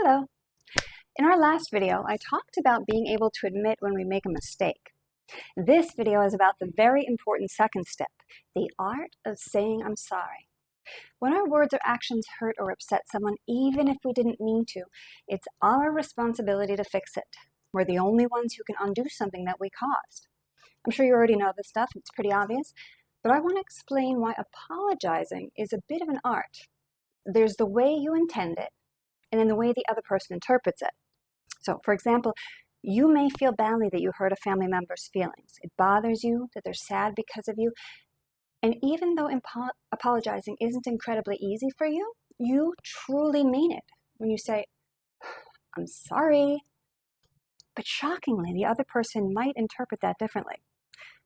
Hello. In our last video, I talked about being able to admit when we make a mistake. This video is about the very important second step, the art of saying I'm sorry. When our words or actions hurt or upset someone, even if we didn't mean to, it's our responsibility to fix it. We're the only ones who can undo something that we caused. I'm sure you already know this stuff, it's pretty obvious, but I want to explain why apologizing is a bit of an art. There's the way you intend it, and then the way the other person interprets it. So, for example, you may feel badly that you hurt a family member's feelings. It bothers you that they're sad because of you. And even though apologizing isn't incredibly easy for you, you truly mean it when you say, I'm sorry. But shockingly, the other person might interpret that differently.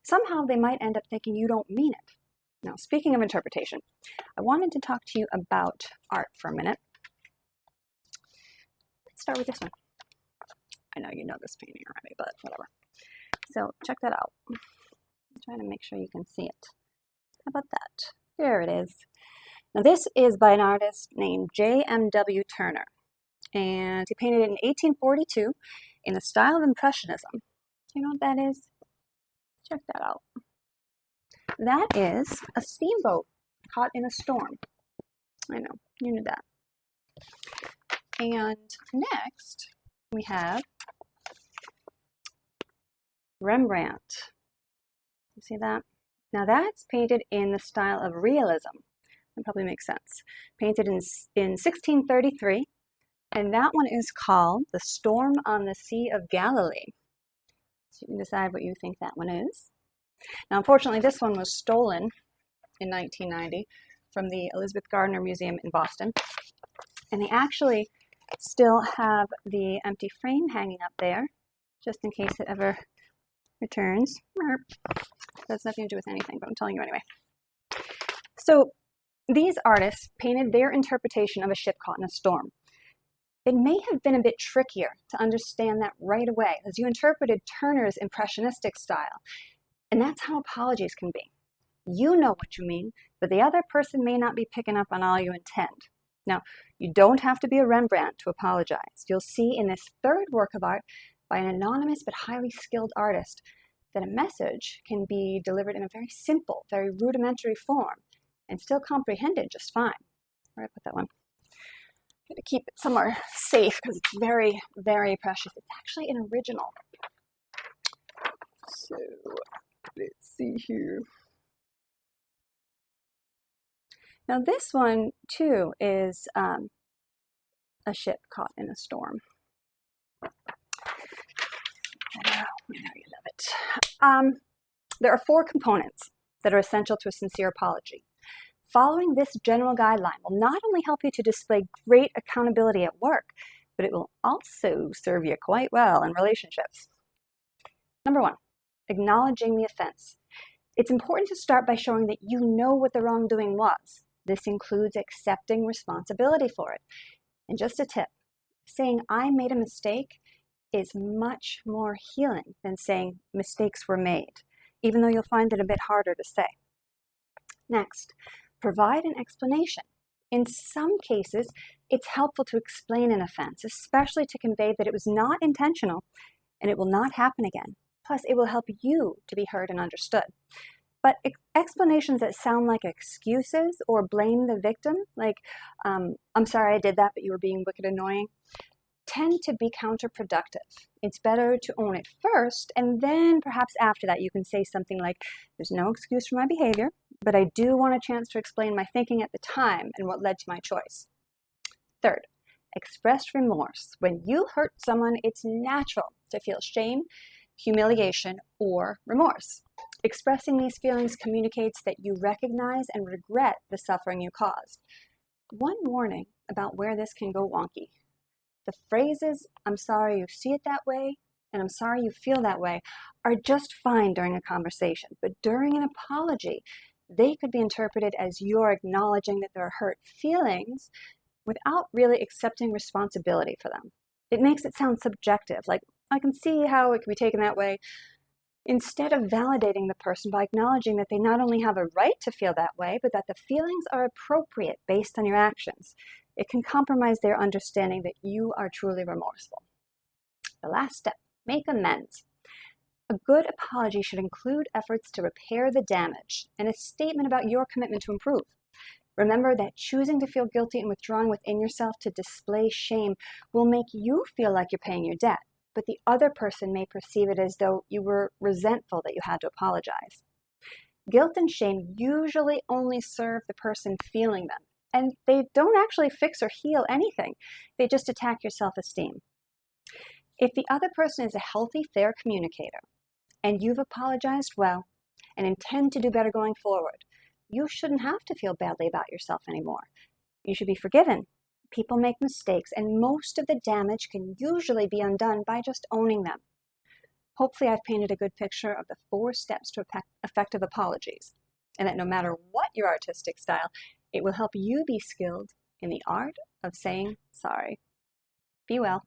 Somehow they might end up thinking you don't mean it. Now, speaking of interpretation, I wanted to talk to you about art for a minute. Let's start with this one. I know you know this painting already, but whatever. So check that out. I'm trying to make sure you can see it. How about that? There it is. Now this is by an artist named J.M.W. Turner. And he painted it in 1842 in the style of Impressionism. You know what that is? Check that out. That is a steamboat caught in a storm. I know, you knew that. And next, we have Rembrandt. You see that? Now that's painted in the style of realism. That probably makes sense. Painted in 1633, and that one is called The Storm on the Sea of Galilee. So you can decide what you think that one is. Now unfortunately this one was stolen in 1990 from the Elizabeth Gardner Museum in Boston. And they actually still have the empty frame hanging up there, just in case it ever returns. That's nothing to do with anything, but I'm telling you anyway. So these artists painted their interpretation of a ship caught in a storm. It may have been a bit trickier to understand that right away, as you interpreted Turner's impressionistic style. And that's how apologies can be. You know what you mean, but the other person may not be picking up on all you intend. Now, you don't have to be a Rembrandt to apologize. You'll see in this third work of art by an anonymous but highly skilled artist that a message can be delivered in a very simple, very rudimentary form and still comprehended just fine. Where did I put that one? I'm going to keep it somewhere safe because it's very, very precious. It's actually an original. So, let's see here. Now this one, too, is a ship caught in a storm. I know you love it. There are 4 components that are essential to a sincere apology. Following this general guideline will not only help you to display great accountability at work, but it will also serve you quite well in relationships. Number 1, acknowledging the offense. It's important to start by showing that you know what the wrongdoing was. This includes accepting responsibility for it. And just a tip, saying I made a mistake is much more healing than saying mistakes were made, even though you'll find it a bit harder to say. Next, provide an explanation. In some cases, it's helpful to explain an offense, especially to convey that it was not intentional and it will not happen again. Plus, it will help you to be heard and understood. But explanations that sound like excuses or blame the victim, like, I'm sorry I did that, but you were being wicked annoying, tend to be counterproductive. It's better to own it first, and then perhaps after that you can say something like, there's no excuse for my behavior, but I do want a chance to explain my thinking at the time and what led to my choice. Third, express remorse. When you hurt someone, it's natural to feel shame, humiliation, or remorse. Expressing these feelings communicates that you recognize and regret the suffering you caused. One warning about where this can go wonky. The phrases, I'm sorry you see it that way, and I'm sorry you feel that way, are just fine during a conversation, but during an apology, they could be interpreted as you're acknowledging that there are hurt feelings without really accepting responsibility for them. It makes it sound subjective, like I can see how it can be taken that way, instead of validating the person by acknowledging that they not only have a right to feel that way, but that the feelings are appropriate based on your actions. It can compromise their understanding that you are truly remorseful. The last step, make amends. A good apology should include efforts to repair the damage and a statement about your commitment to improve. Remember that choosing to feel guilty and withdrawing within yourself to display shame will make you feel like you're paying your debt, but the other person may perceive it as though you were resentful that you had to apologize. Guilt and shame usually only serve the person feeling them, and they don't actually fix or heal anything. They just attack your self-esteem. If the other person is a healthy, fair communicator, and you've apologized well and intend to do better going forward, you shouldn't have to feel badly about yourself anymore. You should be forgiven. People make mistakes, and most of the damage can usually be undone by just owning them. Hopefully, I've painted a good picture of the 4 steps to effective apologies, and that no matter what your artistic style, it will help you be skilled in the art of saying sorry. Be well.